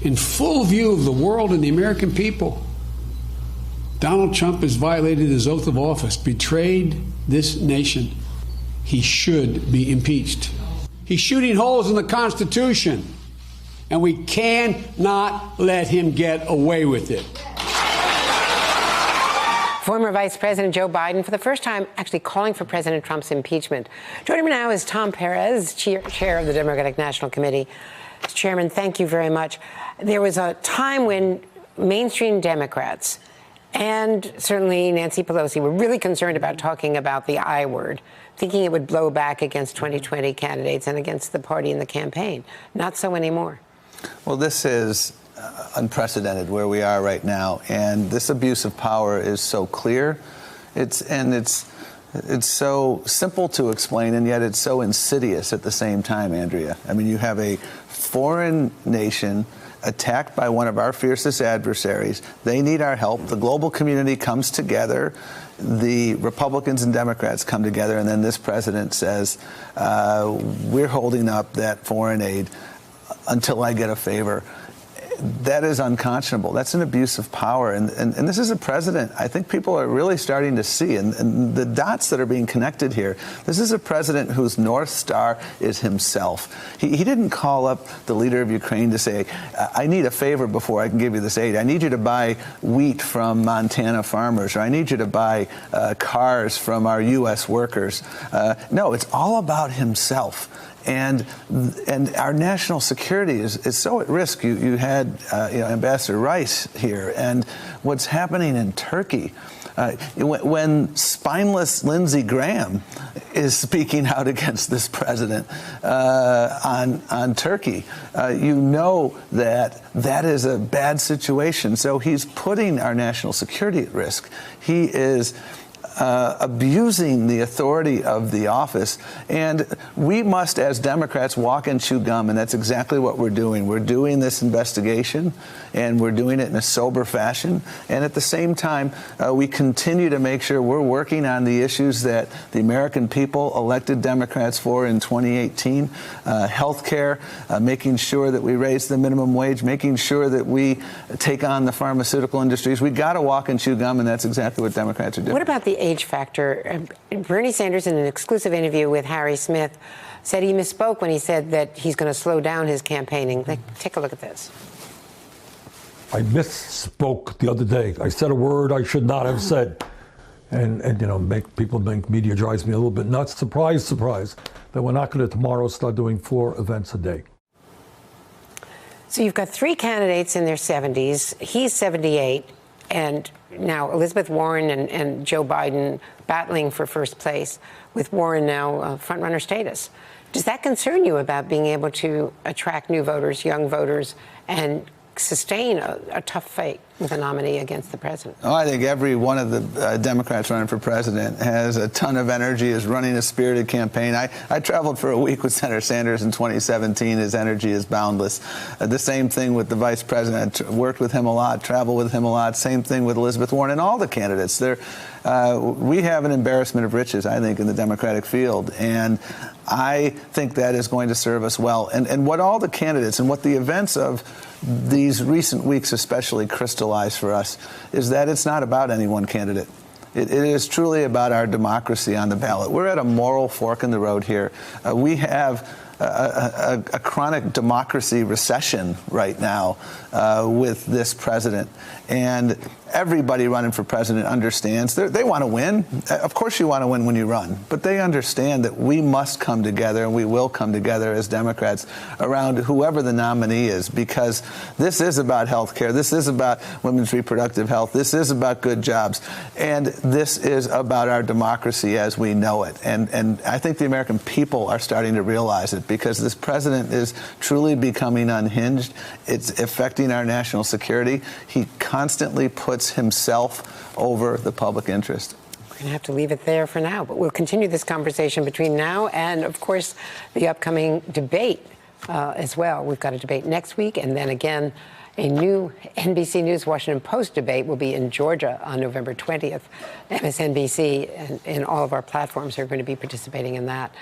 in full view of the world and the American people. Donald Trump has violated his oath of office, betrayed this nation. He should be impeached. He's shooting holes in the Constitution, and we cannot let him get away with it. Former Vice President Joe Biden, for the first time, actually calling for President Trump's impeachment. Joining me now is Tom Perez, chair of the Democratic National Committee. Mr. Chairman, thank you very much. There was a time when mainstream Democrats and certainly Nancy Pelosi were really concerned about talking about the I word, thinking it would blow back against 2020 candidates and against the party in the campaign. Not so anymore. Well, this is unprecedented where we are right now, and this abuse of power is so clear. It's so simple to explain, and yet it's so insidious at the same time, Andrea. I mean, you have a foreign nation attacked by one of our fiercest adversaries. They need our help. The global community comes together. The Republicans and Democrats come together, and then this president says, we're holding up that foreign aid until I get a favor. That is unconscionable. That's an abuse of power. And this is a president I think people are really starting to see. And the dots that are being connected here, this is a president whose North Star is himself. He didn't call up the leader of Ukraine to say, I need a favor before I can give you this aid. I need you to buy wheat from Montana farmers, or I need you to buy cars from our U.S. workers. No, it's all about himself. And our national security is so at risk. You had Ambassador Rice here, and what's happening in Turkey. When spineless Lindsey Graham is speaking out against this president on Turkey, you know that is a bad situation. So he's putting our national security at risk. He is abusing the authority of the office. And we must, as Democrats, walk and chew gum, and that's exactly what we're doing. We're doing this investigation, and we're doing it in a sober fashion. And at the same time, we continue to make sure we're working on the issues that the American people elected Democrats for in 2018, health care, making sure that we raise the minimum wage, making sure that we take on the pharmaceutical industries. We've got to walk and chew gum, and that's exactly what Democrats are doing. What about the age factor? Bernie Sanders, in an exclusive interview with Harry Smith, said he misspoke when he said that he's going to slow down his campaigning. Take a look at this. I misspoke the other day. I said a word I should not have said. And make media drives me a little bit nuts. Surprise, surprise, that we're not going to tomorrow start doing 4 events a day. So you've got 3 candidates in their 70s. He's 78. And now Elizabeth Warren and Joe Biden battling for first place, with Warren now front-runner status. Does that concern you about being able to attract new voters, young voters, and sustain a tough fight with a nominee against the president? Oh, I think every one of the Democrats running for president has a ton of energy, is running a spirited campaign. I traveled for a week with Senator Sanders in 2017. His energy is boundless. The same thing with the vice president. I worked with him a lot, traveled with him a lot. Same thing with Elizabeth Warren and all the candidates. We have an embarrassment of riches, I think, in the Democratic field. And I think that is going to serve us well. And what all the candidates and what the events of these recent weeks especially crystallized for us is that it's not about any one candidate. It is truly about our democracy on the ballot. We're at a moral fork in the road here. We have a chronic democracy recession right now with this president. And everybody running for president understands they want to win. Of course you want to win when you run. But they understand that we must come together, and we will come together as Democrats around whoever the nominee is, because this is about health care. This is about women's reproductive health. This is about good jobs. And this is about our democracy as we know it. And I think the American people are starting to realize it, because this president is truly becoming unhinged. It's affecting our national security. He constantly puts himself over the public interest. We're going to have to leave it there for now, but we'll continue this conversation between now and, of course, the upcoming debate as well. We've got a debate next week, and then again, a new NBC News Washington Post debate will be in Georgia on November 20th. MSNBC and all of our platforms are going to be participating in that.